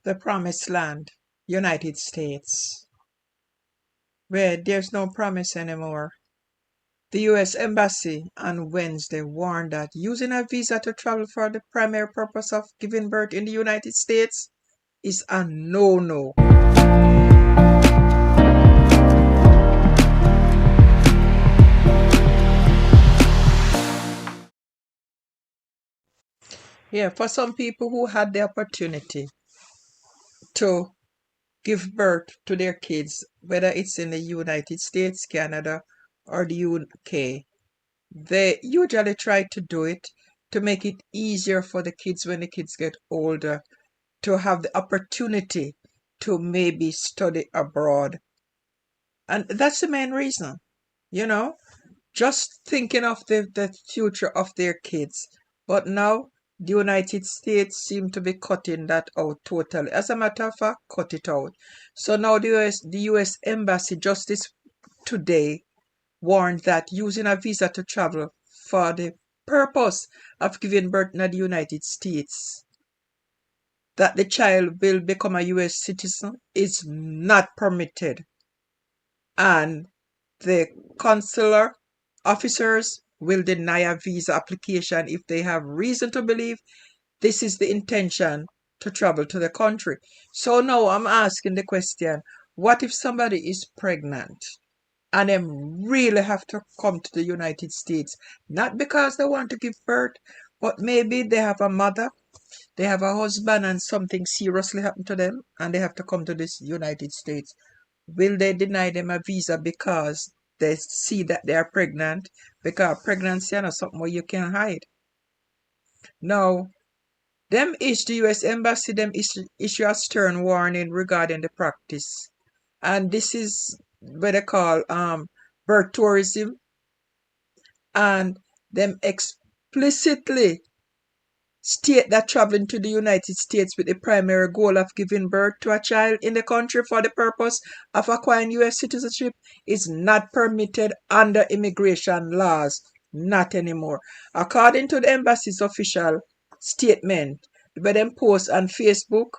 The promised land, United States, where there's no promise anymore. The U.S. Embassy on Wednesday warned that using a visa to travel for the primary purpose of giving birth in the United States is a no-no. Yeah, for some people who had the opportunity to give birth to their kids, whether it's in the United States, Canada, or the UK, they usually try to do it to make it easier for the kids when the kids get older to have the opportunity to maybe study abroad. And that's the main reason, you know, just thinking of the future of their kids. But now the United States seem to be cutting that out totally. As a matter of fact, cut it out. So now the US Embassy just this today warned that using a visa to travel for the purpose of giving birth in the United States, that the child will become a US citizen is not permitted. And the consular officers will deny a visa application if they have reason to believe this is the intention to travel to the country. So now I'm asking the question, what if somebody is pregnant and them really have to come to the United States, not because they want to give birth, but maybe they have a mother, they have a husband, and something seriously happened to them, and they have to come to this United States. Will they deny them a visa because they see that they are pregnant? Because pregnancy is not something where you can hide. Now, the U.S. Embassy, issue a stern warning regarding the practice. And this is what they call birth tourism, and them explicitly state that traveling to the United States with the primary goal of giving birth to a child in the country for the purpose of acquiring U.S. citizenship is not permitted under immigration laws. Not anymore. According to the embassy's official statement, by them post on Facebook,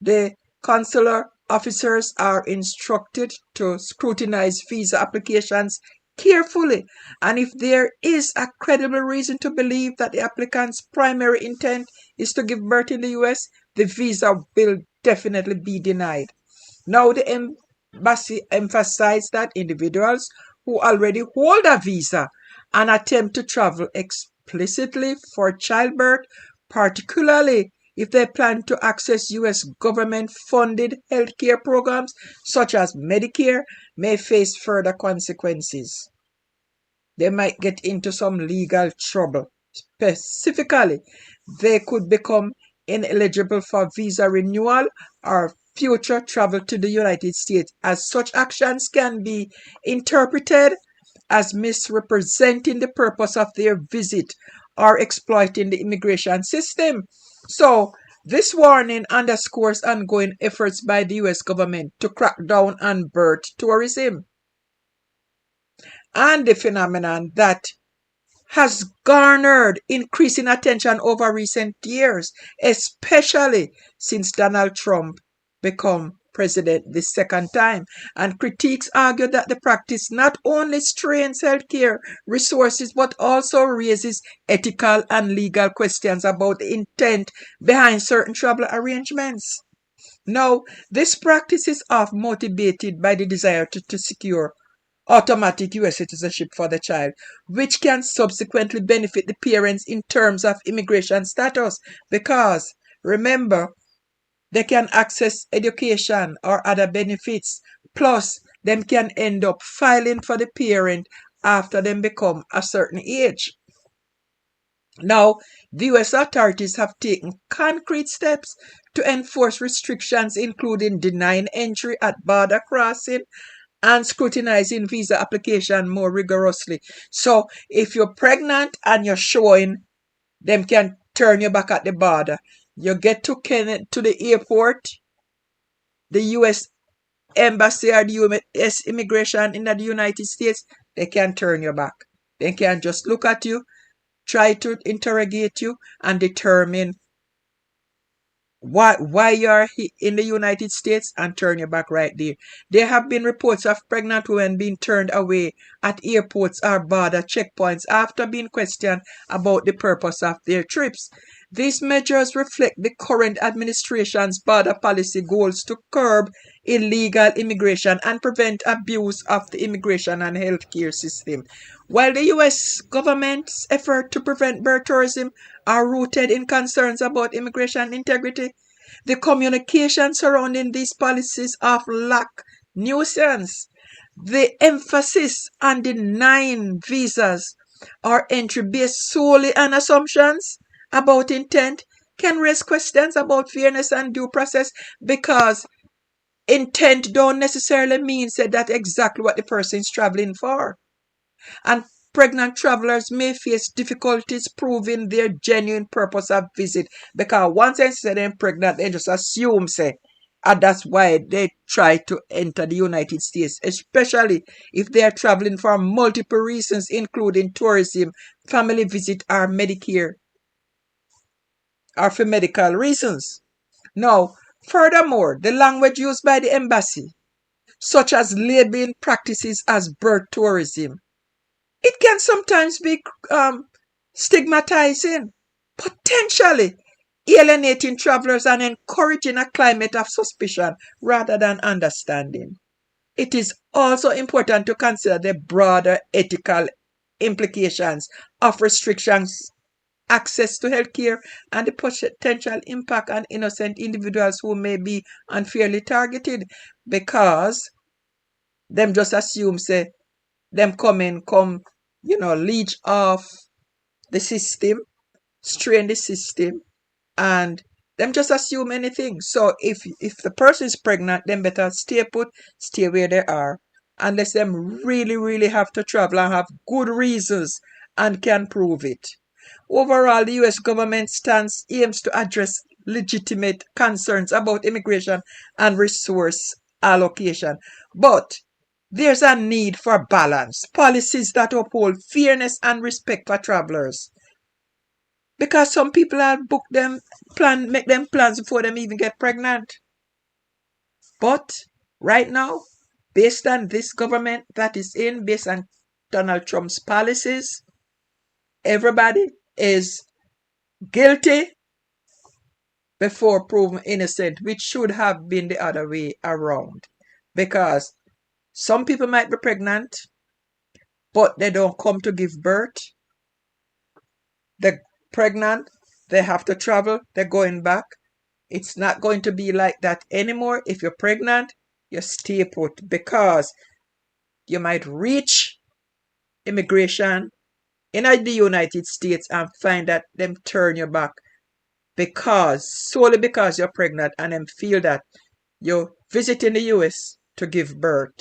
the consular officers are instructed to scrutinize visa applications carefully, and if there is a credible reason to believe that the applicant's primary intent is to give birth in the US, the visa will definitely be denied. Now, the embassy emphasized that individuals who already hold a visa and attempt to travel explicitly for childbirth, particularly if they plan to access U.S. government-funded healthcare programs such as Medicare, may face further consequences. They might get into some legal trouble. Specifically, they could become ineligible for visa renewal or future travel to the United States, as such actions can be interpreted as misrepresenting the purpose of their visit or exploiting the immigration system. So, this warning underscores ongoing efforts by the US government to crack down on birth tourism and the phenomenon that has garnered increasing attention over recent years, especially since Donald Trump became president the second time. And critics argue that the practice not only strains healthcare resources but also raises ethical and legal questions about the intent behind certain travel arrangements. Now, this practice is often motivated by the desire to secure automatic U.S. citizenship for the child, which can subsequently benefit the parents in terms of immigration status. Because remember, they can access education or other benefits. Plus, them can end up filing for the parent after them become a certain age. Now, the U.S. authorities have taken concrete steps to enforce restrictions, including denying entry at border crossing and scrutinizing visa application more rigorously. So, if you're pregnant and you're showing, them can turn you back at the border. You get to the airport, the U.S. Embassy or the U.S. Immigration in the United States, they can turn you back. They can just look at you, try to interrogate you, and determine why you're in the United States and turn your back right there. There have been reports of pregnant women being turned away at airports or border checkpoints after being questioned about the purpose of their trips. These measures reflect the current administration's border policy goals to curb illegal immigration and prevent abuse of the immigration and healthcare system. While the U.S. government's effort to prevent birth tourism are rooted in concerns about immigration integrity, the communication surrounding these policies often lack nuance. The emphasis on denying visas or entry based solely on assumptions about intent can raise questions about fairness and due process, because intent don't necessarily mean that exactly what the person is traveling for. And pregnant travelers may face difficulties proving their genuine purpose of visit, because once they say they're pregnant, they just assume say, and that's why they try to enter the United States, especially if they are traveling for multiple reasons, including tourism, family visit, or Medicare, or for medical reasons. Now, furthermore, the language used by the embassy, such as labeling practices as birth tourism, it can sometimes be stigmatizing, potentially alienating travelers and encouraging a climate of suspicion rather than understanding. It is also important to consider the broader ethical implications of restrictions access to healthcare and the potential impact on innocent individuals who may be unfairly targeted, because them just assume say them come leech off the system, strain the system, and them just assume anything. So if the person is pregnant, then better stay put, stay where they are, unless them really, really have to travel and have good reasons and can prove it. Overall, the US government stance aims to address legitimate concerns about immigration and resource allocation. But there's a need for balance, policies that uphold fairness and respect for travelers. Because some people have booked them, make them plans before them even get pregnant. But right now, based on this government that is in, based on Donald Trump's policies, everybody is guilty before proven innocent, which should have been the other way around. Because some people might be pregnant, but they don't come to give birth. They're pregnant, they have to travel, they're going back. It's not going to be like that anymore. If you're pregnant, you stay put, because you might reach immigration in the United States and find that them turn you back solely because you're pregnant, and them feel that you're visiting the US to give birth.